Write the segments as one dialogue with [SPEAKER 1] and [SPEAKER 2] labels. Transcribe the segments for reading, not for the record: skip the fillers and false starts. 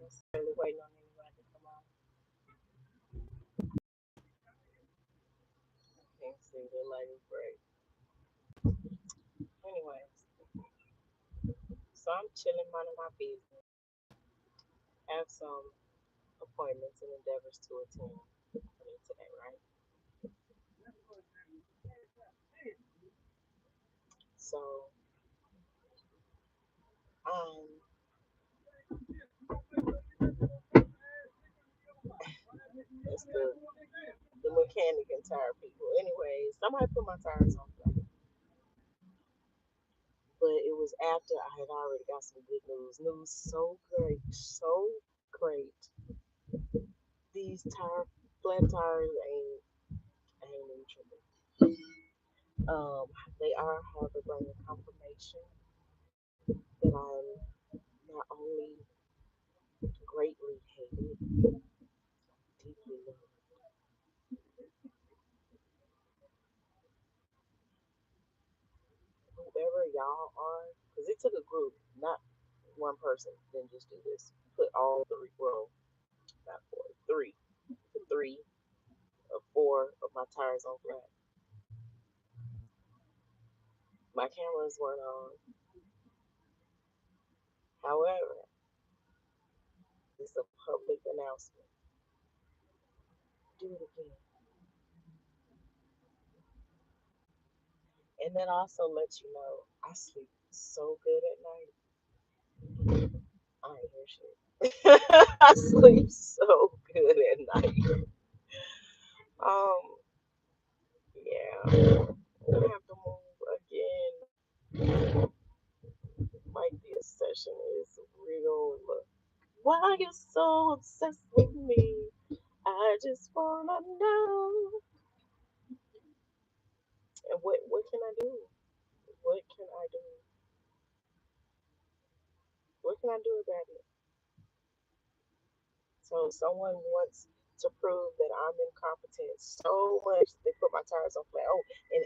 [SPEAKER 1] necessarily waiting on anybody to come on. Can't see the light is bright. Anyways, so I'm chilling, minding my business. Have some appointments and endeavors to attend today, right? So, um, it's the mechanic and tire people. Anyways, somebody put my tires on flat, but it was after I had already got some good news. News so great, so great. These flat tires ain't in trouble. They are, however, bringing confirmation that I'm not only greatly hated, deeply loved. Whoever y'all are, because it took a group, not one person, didn't just do this. Put all three, well, not four, three or four of my tires on flat. My cameras weren't on. However, it's a public announcement. Do it again. And that also lets you know I sleep so good at night. I ain't hear shit. I sleep so good at night. Um, yeah. I have to move again. Might be a session is real. Why are you so obsessed with me? I just wanna know. And what can I do? What can I do? What can I do about it? So someone wants to prove that I'm incompetent so much they put my tires on flat. Oh, and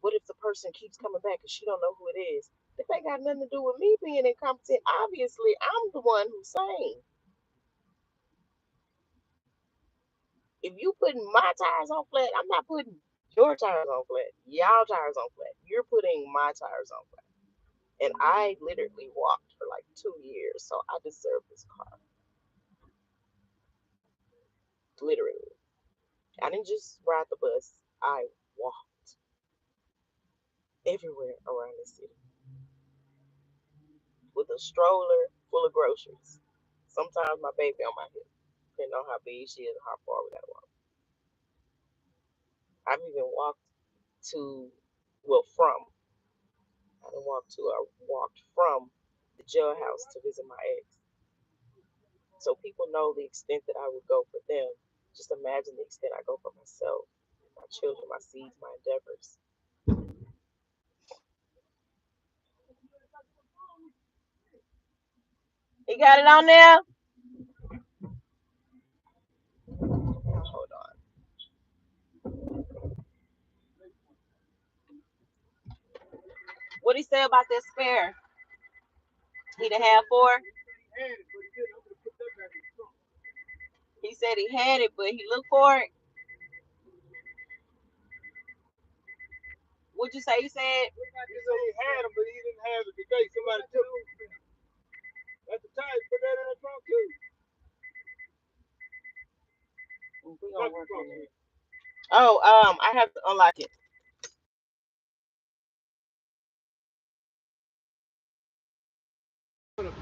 [SPEAKER 1] what if the person keeps coming back and she don't know who it is? This ain't got nothing to do with me being incompetent. Obviously, I'm the one who's saying. If you putting my tires on flat, I'm not putting your tires on flat. Y'all tires on flat. You're putting my tires on flat. And I literally walked for like 2 years, so I deserve this car. Literally. I didn't just ride the bus. I walked everywhere around the city with a stroller full of groceries. Sometimes my baby on my hip, depending on how big she is and how far we gotta walk. I've even walked to, well, from. I didn't walk to. I walked from the jailhouse to visit my ex. So people know the extent that I would go for them. Just imagine the extent I go for myself, my children, my seeds, my endeavors. You got it on there? Hold on. What he say about that spare? He done had four. He said he had it, but he looked for it. What'd you say? He said. He said he had them, but he didn't have it today. Somebody took it. That's the time. Put that in the trunk too. We gonna work on it. Oh, I have to unlock it. I'm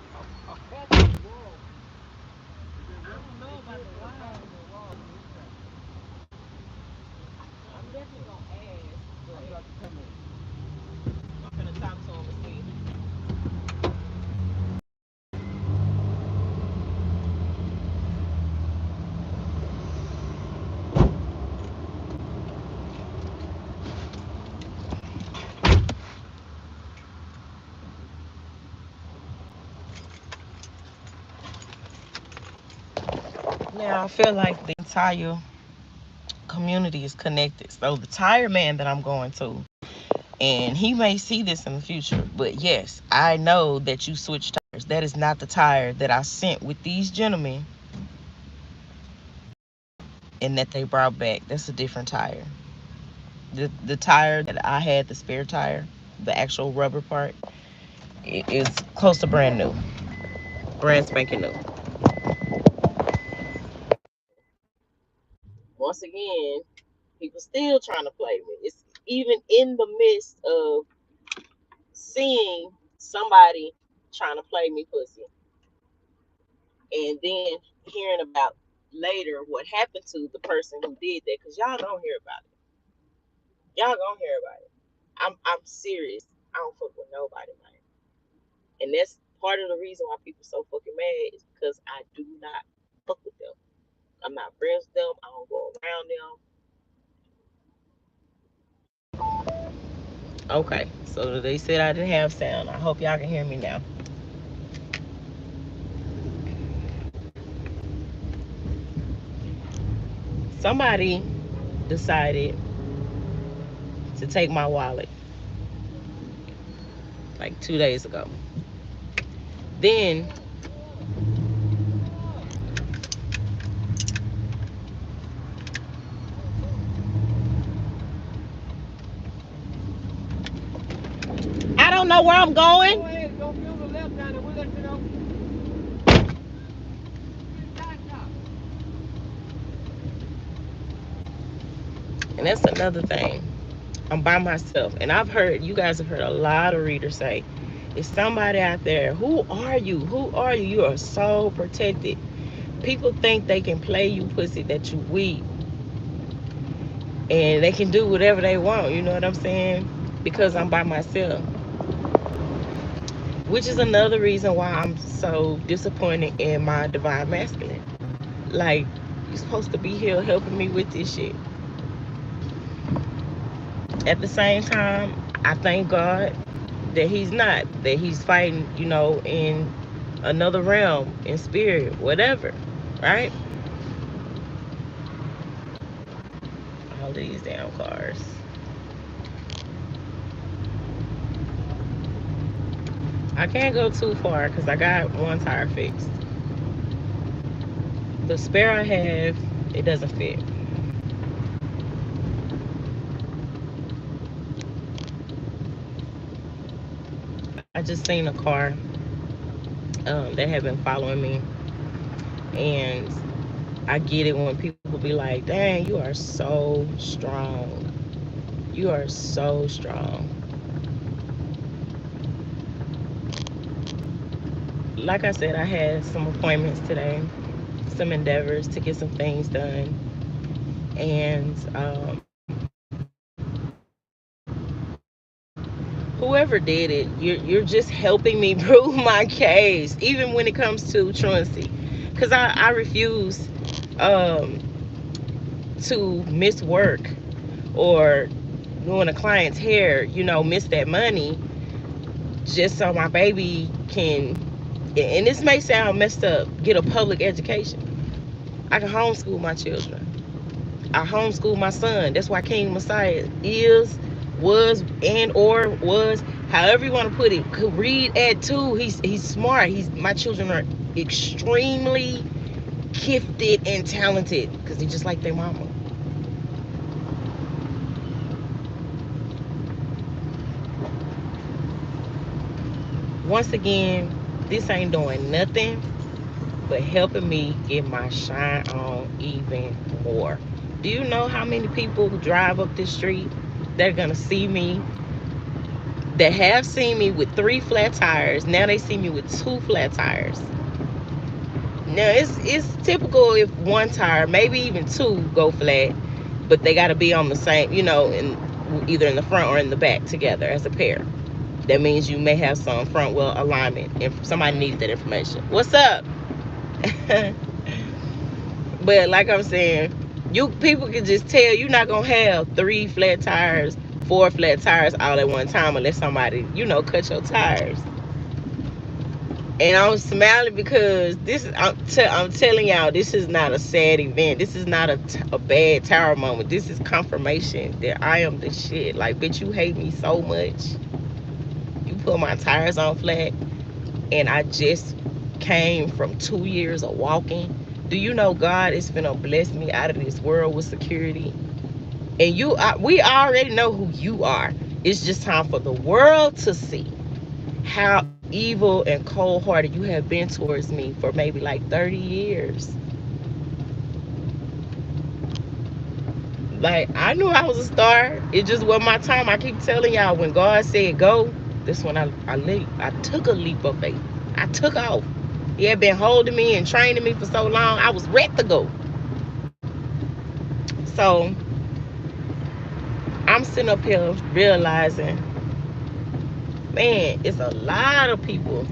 [SPEAKER 1] definitely gonna ask, but I'm gonna talk to him and see. Now I feel like the entire community is connected. So the tire man that I'm going to, and he may see this in the future, but yes, I know that you switched
[SPEAKER 2] That is not the tire that I sent with these gentlemen and that they brought back. That's a different tire. The tire that I had, the spare tire, the actual rubber part, it is close to brand new, brand spanking new.
[SPEAKER 1] Once again, people still trying to play me. It's even in the midst of seeing somebody trying to play me pussy, and then hearing about later what happened to the person who did that, because y'all gonna hear about it. Y'all gonna hear about it. I'm serious. I don't fuck with nobody, man. And that's part of the reason why people so fucking mad is because I do not fuck with them. I'm not friends with them. I don't go around them.
[SPEAKER 2] Okay, so they said I didn't have sound. I hope y'all can hear me now. Somebody decided to take my wallet like 2 days ago. Then I don't know where I'm going. Go ahead, don't feel the left down and we'll let you know. And that's another thing. I'm by myself. And I've heard, you guys have heard a lot of readers say, it's somebody out there. Who are you? Who are you? You are so protected. People think they can play you pussy, that you weak. And they can do whatever they want. You know what I'm saying? Because I'm by myself. Which is another reason why I'm so disappointed in my divine masculine. Like, you're supposed to be here helping me with this shit. At the same time, I thank God that he's not, that he's fighting, in another realm, in spirit, whatever, right? All these damn cars. I can't go too far because I got one tire fixed. The spare I have, it doesn't fit. I just seen a car that had been following me, and I get it when people be like, dang, you are so strong. You are so strong. Like I said, I had some appointments today, some endeavors to get some things done. And whoever did it, you're just helping me prove my case, even when it comes to truancy. Because I refuse um, to miss work or doing a client's hair, miss that money just so my baby can, and this may sound messed up, get a public education. I can homeschool my children. I homeschool my son. That's why King Messiah is, was, and or was, however you want to put it, could read at two. He's smart. My children are extremely gifted and talented because they just like their mama. Once again, this ain't doing nothing but helping me get my shine on even more. Do you know how many people drive up this street that are gonna see me, that have seen me with 3 flat tires? Now they see me with 2 flat tires. Now it's typical if one tire, maybe even two, go flat, but they got to be on the same, either in the front or in the back together as a pair. That means you may have some front wheel alignment, and somebody needed that information. What's up? But like I'm saying, you people can just tell you're not gonna have 3 flat tires, 4 flat tires all at one time unless somebody, cut your tires. And I'm smiling because I'm telling y'all, this is not a sad event. This is not a bad tower moment. This is confirmation that I am the shit. Like, bitch, you hate me so much. You put my tires on flat and I just came from 2 years of walking. Do you know God is gonna bless me out of this world with security? And we already know who you are. It's just time for the world to see how evil and cold-hearted you have been towards me for maybe like 30 years. Like, I knew I was a star. It just wasn't my time. I keep telling y'all, when God said go, this when I took a leap of faith. I took off. He had been holding me and training me for so long. I was ready to go. So I'm sitting up here realizing, man, it's a lot of people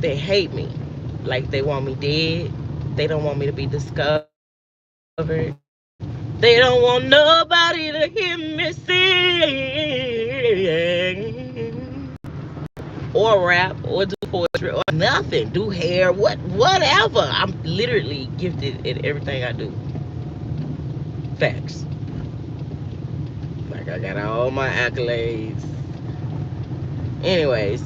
[SPEAKER 2] that hate me. Like, they want me dead. They don't want me to be discovered. They don't want nobody to hear me sing, or rap, or do poetry, or nothing. Do hair, whatever. I'm literally gifted at everything I do. Facts. Like, I got all my accolades. Anyways,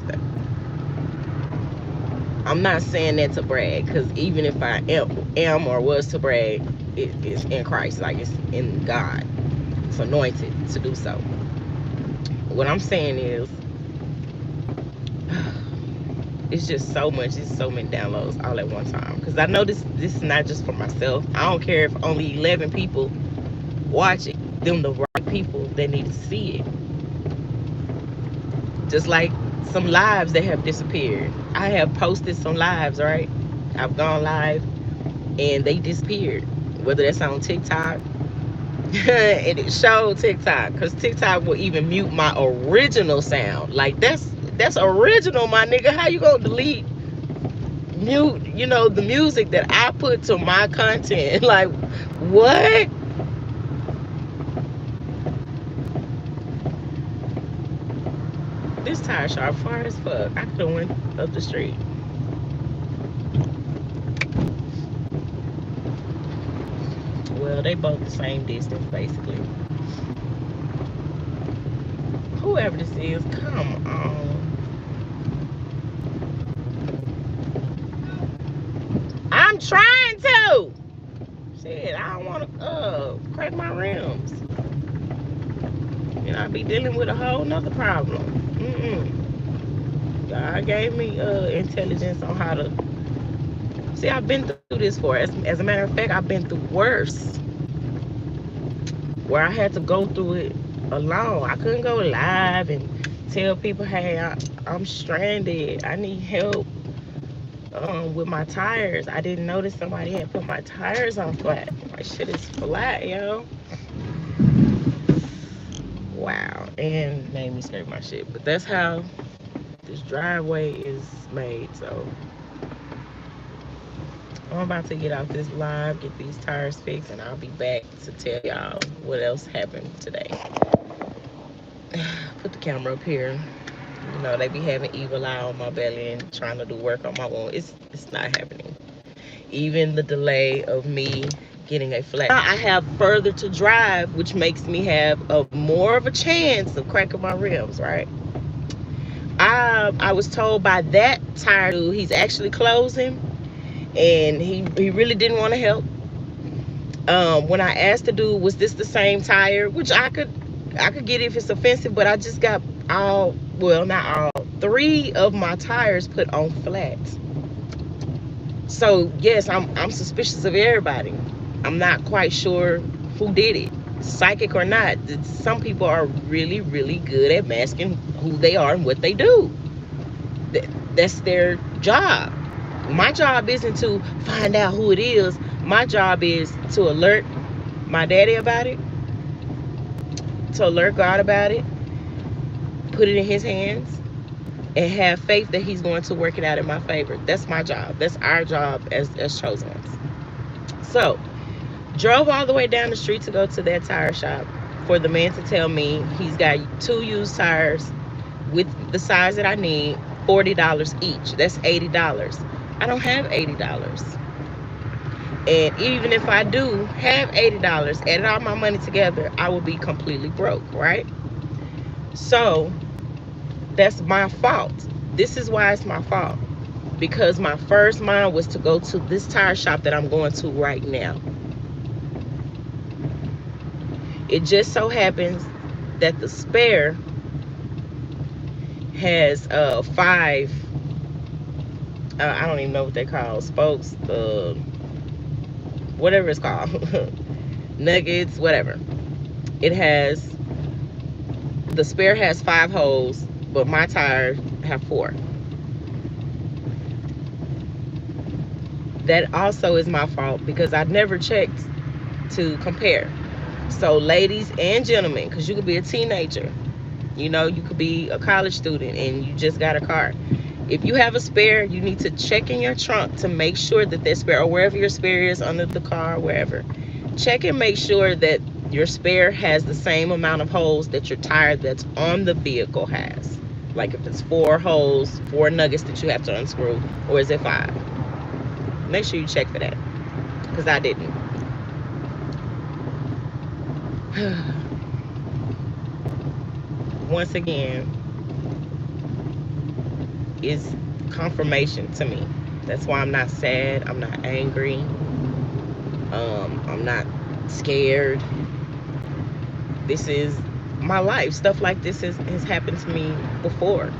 [SPEAKER 2] I'm not saying that to brag, because even if I am or was to brag, it's in Christ. Like, it's in God. It's anointed to do so. What I'm saying is, it's just so much. It's so many downloads all at one time. Because I know this is not just for myself. I don't care if only 11 people watch it. Them the right people that need to see it. Just like some lives that have disappeared. I have posted some lives, right? I've gone live and they disappeared. Whether that's on TikTok, and it showed TikTok, because TikTok will even mute my original sound. Like, that's original, my nigga. How you gonna delete, mute, the music that I put to my content? Like, what? This tire sharp far as fuck. I could have went up the street. Well, they both the same distance, basically. Whoever this is, come on. I'm trying to. Shit, I don't want to crack my rims. And I be dealing with a whole nother problem. God gave me intelligence on how to. See, I've been through this for. As a matter of fact, I've been through worse, where I had to go through it alone. I couldn't go live and tell people, hey, I'm stranded. I need help with my tires. I didn't notice somebody had put my tires on flat. My shit is flat, yo. Wow. And made me scrape my shit. But that's how this driveway is made. So I'm about to get off this live, get these tires fixed, and I'll be back to tell y'all what else happened today. Put the camera up here. They be having evil eye on my belly and trying to do work on my wound. It's not happening. Even the delay of me getting a flat. Now I have further to drive, which makes me have a more of a chance of cracking my rims, right? I was told by that tire dude he's actually closing, and he really didn't want to help. When I asked the dude, was this the same tire? Which I could get if it's offensive, but I just got all, well, not all, three of my tires put on flats. So yes, I'm suspicious of everybody. I'm not quite sure who did it, psychic or not. Some people are really, really good at masking who they are and what they do. That's their job. My job isn't to find out who it is. My job is to alert my daddy about it, to alert God about it, put it in his hands, and have faith that he's going to work it out in my favor. That's my job. That's our job as chosen ones. So, drove all the way down the street to go to that tire shop for the man to tell me he's got 2 used tires with the size that I need, $40 each. That's $80. I don't have $80. And even if I do have $80, add all my money together, I will be completely broke, right? So that's my fault. This is why it's my fault. Because my first mind was to go to this tire shop that I'm going to right now. It just so happens that the spare has five, I don't even know what they call spokes, whatever it's called, nuggets, whatever. It has, the spare has five holes, but my tire have four. That also is my fault because I never checked to compare. So ladies and gentlemen, because you could be a teenager, you could be a college student and you just got a car. If you have a spare, you need to check in your trunk to make sure that that spare, or wherever your spare is, under the car, wherever, check and make sure that your spare has the same amount of holes that your tire that's on the vehicle has. Like if it's four holes, four nuggets that you have to unscrew, or is it five? Make sure you check for that, because I didn't. Once again, is confirmation to me. That's why I'm not sad. I'm not angry. I'm not scared. This is my life. Stuff like this has happened to me before.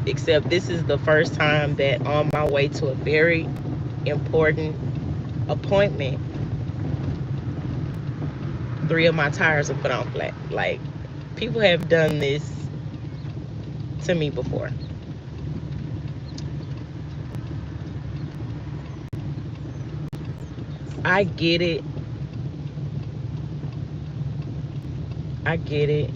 [SPEAKER 2] Except this is the first time that on my way to a very important appointment, three of my tires are put on flat. Like, people have done this to me before. I get it. I get it.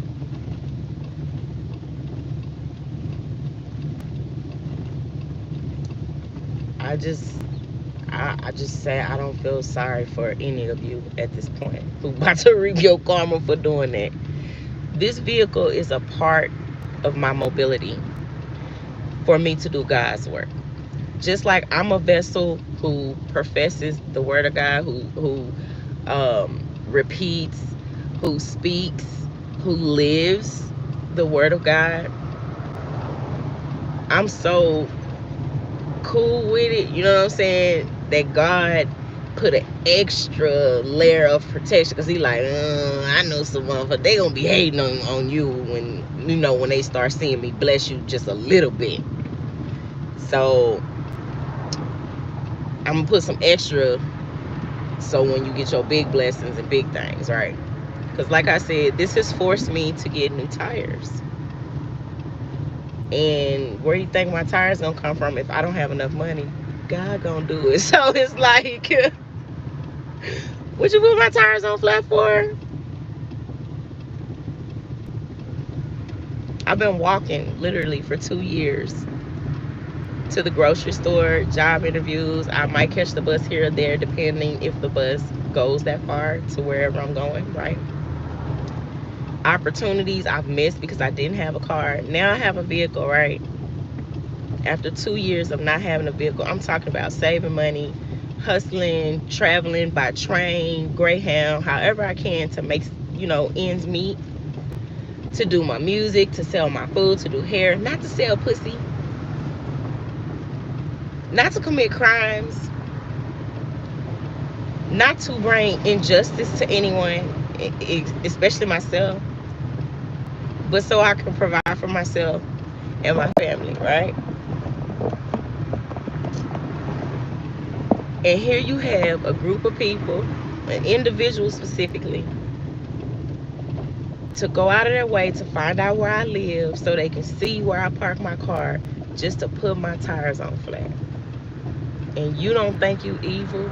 [SPEAKER 2] I just I just say I don't feel sorry for any of you at this point who about to reap your karma for doing that. This vehicle is a part of my mobility for me to do God's work. Just like I'm a vessel who professes the word of God, who repeats, who speaks, who lives the word of God. I'm so cool with it, you know what I'm saying? That God put an extra layer of protection, because he like, I know some motherfuckers, they gonna be hating on you when they start seeing me bless you just a little bit. So I'm gonna put some extra, so when you get your big blessings and big things, right? Because like I said, this has forced me to get new tires. And where do you think my tires gonna come from if I don't have enough money? God gonna do it. So it's like, what you put my tires on flat for? I've been walking literally for 2 years to the grocery store, job interviews. I might catch the bus here or there, depending if the bus goes that far to wherever I'm going, right? Opportunities I've missed because I didn't have a car. Now I have a vehicle, right? After 2 years of not having a vehicle, I'm talking about saving money, hustling, traveling by train, Greyhound, however I can to make, ends meet, to do my music, to sell my food, to do hair, not to sell pussy, not to commit crimes, not to bring injustice to anyone, especially myself, but so I can provide for myself and my family, right? And here you have a group of people, an individual specifically, to go out of their way to find out where I live so they can see where I park my car just to put my tires on flat. And you don't think you evil?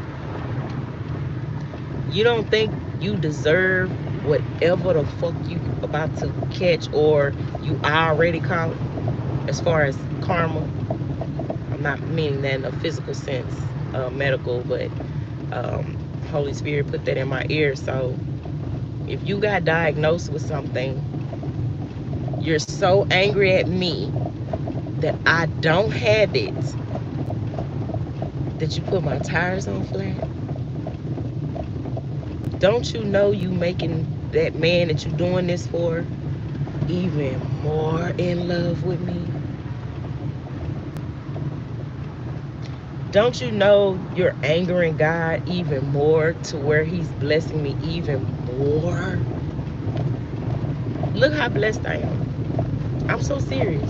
[SPEAKER 2] You don't think you deserve whatever the fuck you about to catch, or you already caught, as far as karma? I'm not meaning that in a physical sense, medical, but Holy Spirit put that in my ear. So if you got diagnosed with something, you're so angry at me that I don't have it, that you put my tires on flat. Don't you know you making that man that you doing this for even more in love with me? Don't you know you're angering God even more to where He's blessing me even more? Look how blessed I am. I'm so serious.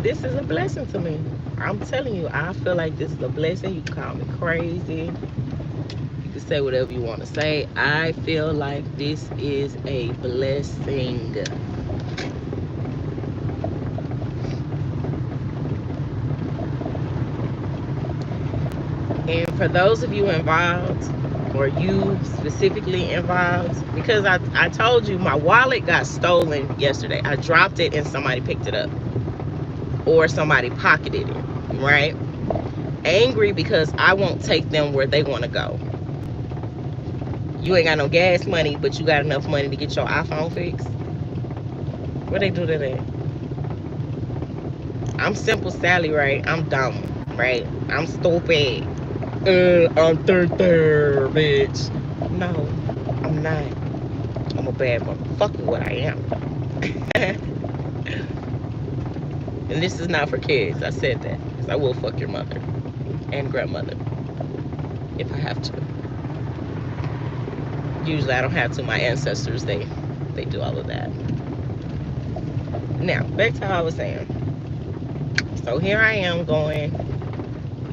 [SPEAKER 2] This is a blessing to me. I'm telling you, I feel like this is a blessing. You can call me crazy. You can say whatever you want to say. I feel like this is a blessing. And for those of you involved, or you specifically involved, because I told you my wallet got stolen yesterday. I dropped it and somebody picked it up, or somebody pocketed it, right? Angry because I won't take them where they want to go. You ain't got no gas money, but you got enough money to get your iPhone fixed. Where they do that at? I'm simple Sally, right? I'm dumb, right? I'm stupid. I'm third, bitch. No, I'm not. I'm a bad motherfucker, what I am. And this is not for kids. I said that because I will fuck your mother and grandmother if I have to. Usually I don't have to. My ancestors, they do all of that. Now, back to how I was saying. So here I am going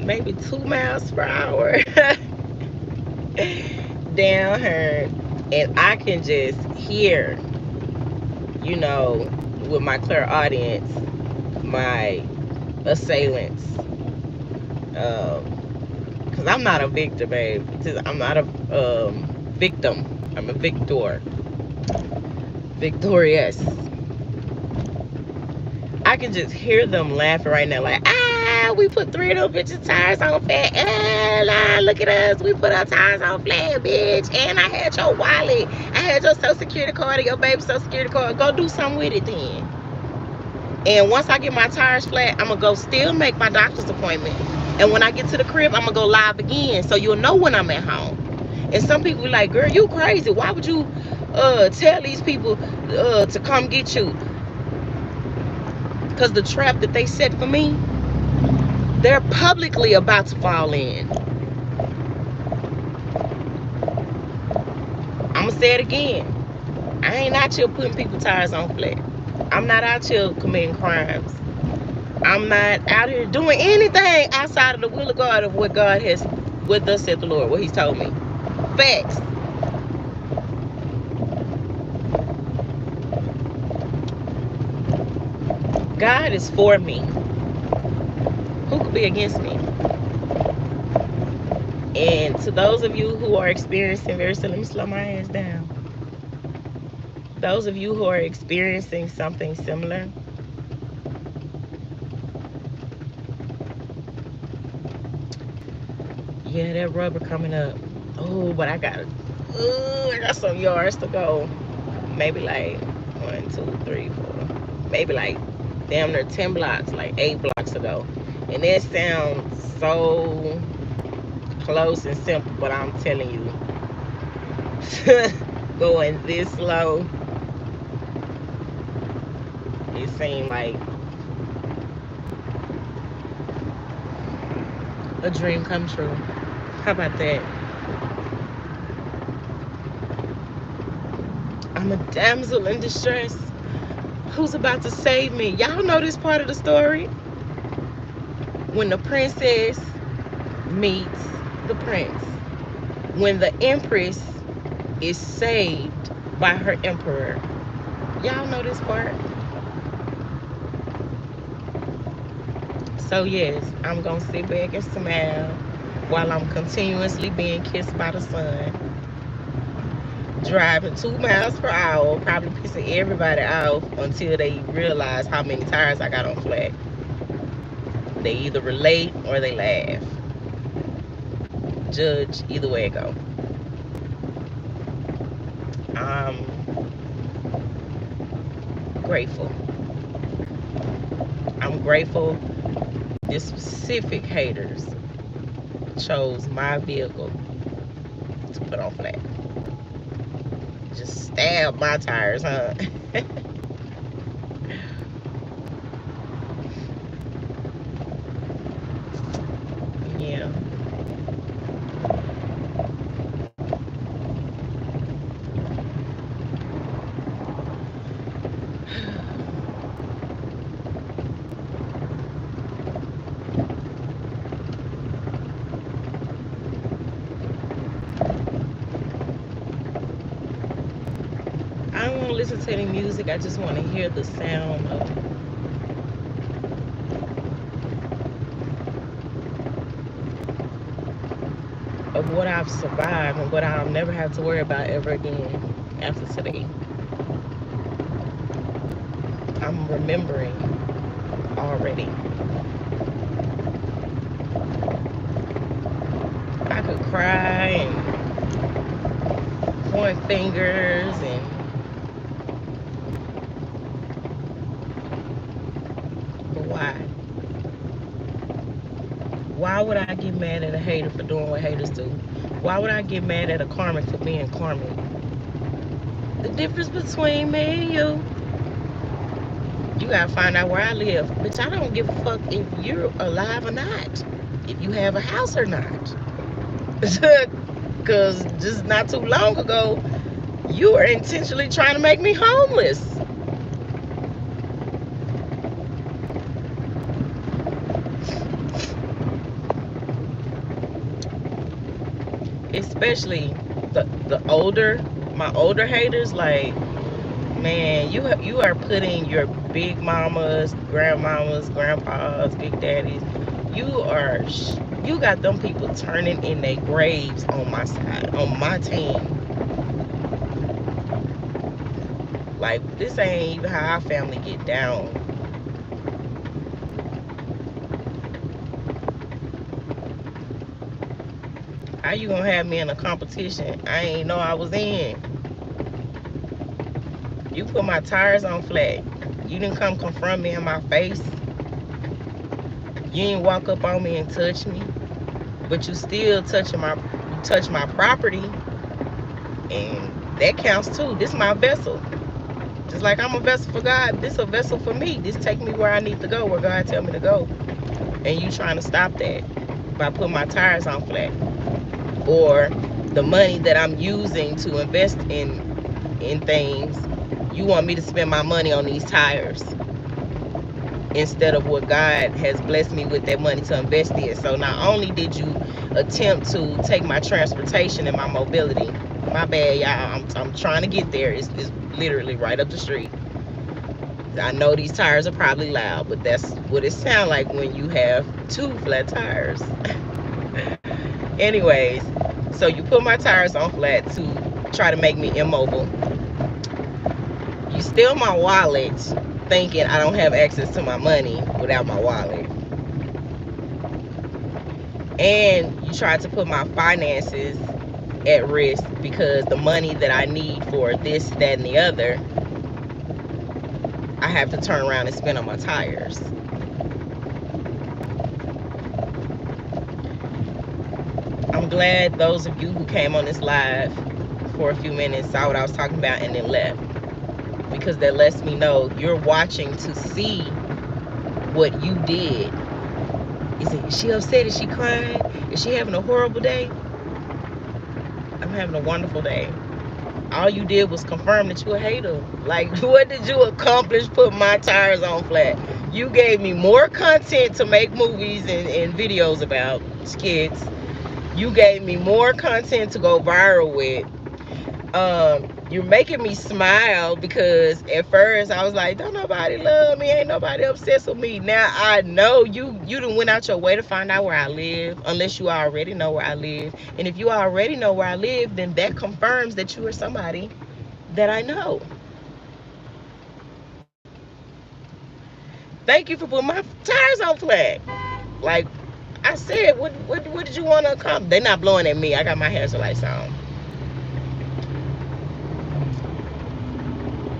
[SPEAKER 2] maybe 2 miles per hour down her, and I can just hear, with my clairaudience, my assailants. Because I'm not a victim, babe. I'm not a victim. I'm a victor. Victorious. I can just hear them laughing right now, like, we put three of them bitches' tires on flat. Look at us. We put our tires on flat, bitch. And I had your wallet. I had your social security card and your baby's social security card. Go do something with it then. And once I get my tires flat, I'm going to go still make my doctor's appointment. And when I get to the crib, I'm going to go live again so you'll know when I'm at home. And some people be like, girl, you crazy. Why would you tell these people to come get you? Because the trap that they set for me, they're publicly about to fall in. I'm going to say it again. I ain't out here putting people's tires on flat. I'm not out here committing crimes. I'm not out here doing anything outside of the will of God, of what God has, what thus said the Lord, what He's told me. Facts. God is for me. Who could be against me? And to those of you who are experiencing let me slow my ass down. Those of you who are experiencing something similar, yeah, that rubber coming up. Oh, but I got some yards to go. Maybe like 1, 2, 3, 4. Maybe like damn near 10 blocks, like 8 blocks ago. And it sounds so close and simple, but I'm telling you, going this slow, it seemed like a dream come true. How about that? I'm a damsel in distress who's about to save me. Y'all know this part of the story? When the princess meets the prince. When the empress is saved by her emperor. Y'all know this part? So yes, I'm going to sit back and smile while I'm continuously being kissed by the sun. Driving 2 miles per hour, probably pissing everybody off until they realize how many tires I got on flat. They either relate or they laugh. Judge either way it go. I'm grateful. I'm grateful this specific haters chose my vehicle to put on flat. Just stab my tires, huh? Yeah. I don't want to listen to any music. I just want to hear the sound of what I've survived and what I'll never have to worry about ever again after today. I'm remembering already. I could cry and point fingers and but why? Why would I get mad at a hater for doing what haters do? Why would I get mad at a karmic for being karmic? The difference between me and you gotta find out where I live. Bitch, I don't give a fuck if you're alive or not. If you have a house or not. Because just not too long ago, you were intentionally trying to make me homeless. Especially the older, my older haters, like, man, you are putting your big mamas, grandmamas, grandpas, big daddies. You are you got them people turning in their graves on my side, on my team. Like this ain't even how our family get down. How you gonna have me in a competition I ain't know I was in? You put my tires on flat. You didn't come confront me in my face. You didn't walk up on me and touch me. But you still touch my property, and that counts too. This is my vessel. Just like I'm a vessel for God, this is a vessel for me. This take me where I need to go, where God tell me to go. And you trying to stop that by putting my tires on flat. Or the money that I'm using to invest in things, you want me to spend my money on these tires instead of what God has blessed me with that money to invest in. So not only did you attempt to take my transportation and my mobility, my bad, y'all. I'm trying to get there. It's literally right up the street. I know these tires are probably loud, but that's what it sounds like when you have two flat tires. Anyways, so you put my tires on flat to try to make me immobile. You steal my wallet thinking I don't have access to my money without my wallet. And you try to put my finances at risk because the money that I need for this, that, and the other, I have to turn around and spend on my tires. I'm glad those of you who came on this live for a few minutes saw what I was talking about and then left. Because that lets me know you're watching to see what you did. Is she upset? Is she crying? Is she having a horrible day? I'm having a wonderful day. All you did was confirm that you a hater. Like, what did you accomplish putting my tires on flat? You gave me more content to make movies and videos about skits. You gave me more content to go viral with. You're making me smile because at first I was like, don't nobody love me, ain't nobody obsessed with me. Now I know you done went out your way to find out where I live, unless you already know where I live. And if you already know where I live, then that confirms that you are somebody that I know. Thank you for putting my tires on flat. Like I said, what did you want to accomplish? They're not blowing at me. I got my hazard lights on.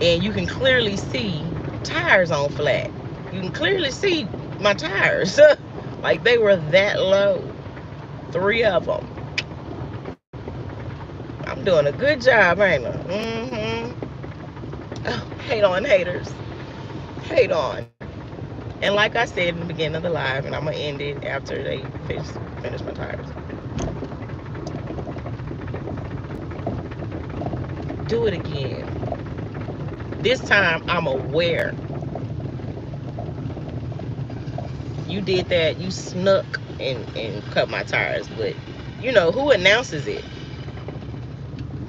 [SPEAKER 2] And you can clearly see tires on flat. You can clearly see my tires. Like they were that low. Three of them. I'm doing a good job, ain't I? Oh, hate on haters. Hate on. And like I said in the beginning of the live, and I'm gonna end it after they finish my tires. Do it again. This time I'm aware. You did that. You snuck and cut my tires, but who announces it?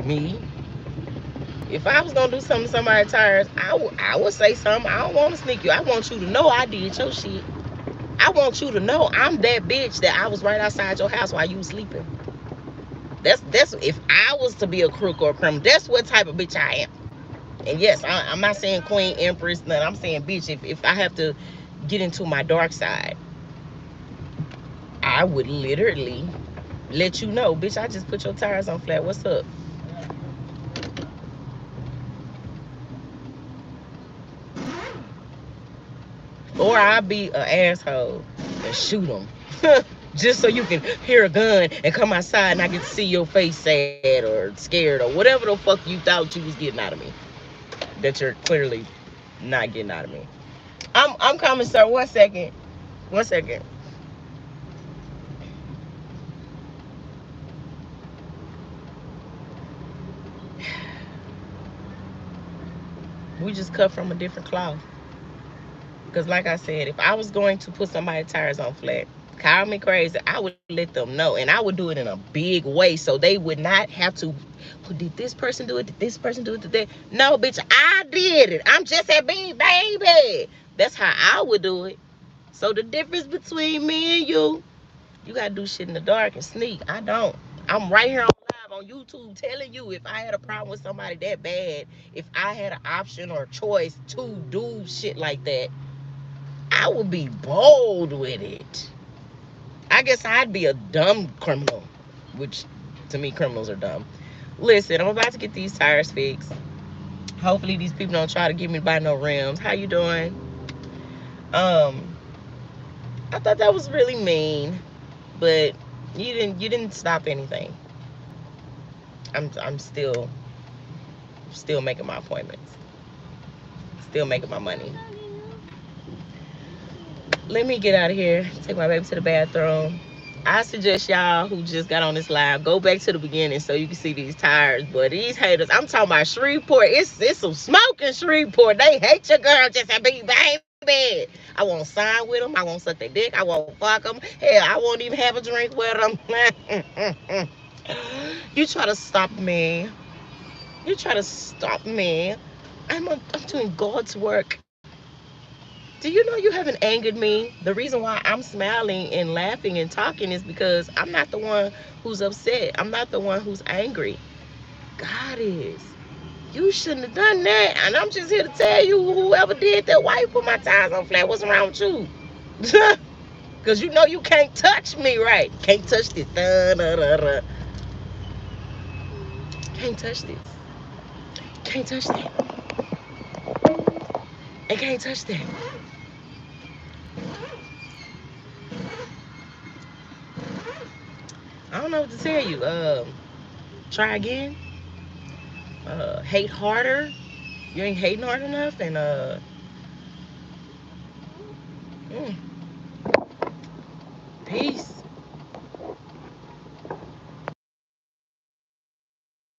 [SPEAKER 2] Me. If I was gonna do something to somebody's tires, I would say something. I don't want to sneak you. I want you to know I did your shit. I want you to know I'm that bitch that I was right outside your house while you was sleeping. That's if I was to be a crook or a criminal. That's what type of bitch I am. And yes, I'm not saying queen, empress, nothing. I'm saying bitch. If I have to get into my dark side, I would literally let you know, bitch. I just put your tires on flat. What's up? Or I'll be an asshole and shoot them. Just so you can hear a gun and come outside and I get to see your face sad or scared or whatever the fuck you thought you was getting out of me. That you're clearly not getting out of me. I'm coming, sir. 1 second. 1 second. We just cut from a different cloth. Because like I said, if I was going to put somebody's tires on flat, call me crazy, I would let them know. And I would do it in a big way so they would not have to, well, did this person do it? Did this person do it? Did that? No, bitch, I did it. I'm just a big baby. That's how I would do it. So the difference between me and you gotta do shit in the dark and sneak. I don't. I'm right here on live on YouTube telling you if I had a problem with somebody that bad, if I had an option or choice to do shit like that, I would be bold with it. I guess I'd be a dumb criminal, which to me criminals are dumb. Listen, I'm about to get these tires fixed. Hopefully these people don't try to get me to buy no rims. How you doing? Um, I thought that was really mean, but you didn't stop anything. I'm still making my appointments. Still making my money. Let me get out of here. Take my baby to the bathroom. I suggest y'all who just got on this live go back to the beginning so you can see these tires. But these haters, I'm talking about Shreveport. It's some smoke in Shreveport. They hate your girl just to be baby. I won't sign with them. I won't suck their dick. I won't fuck them. Hell, I won't even have a drink with them. You try to stop me. You try to stop me. I'm doing God's work. Do you know you haven't angered me? The reason why I'm smiling and laughing and talking is because I'm not the one who's upset. I'm not the one who's angry. God is. You shouldn't have done that. And I'm just here to tell you, whoever did that, why you put my tires on flat? What's wrong with you? Because you know you can't touch me, right? Can't touch this. Da, da, da, da. Can't touch this. Can't touch that. And can't touch that. I don't know what to tell you. Try again. Hate harder. You ain't hating hard enough, and mm, peace.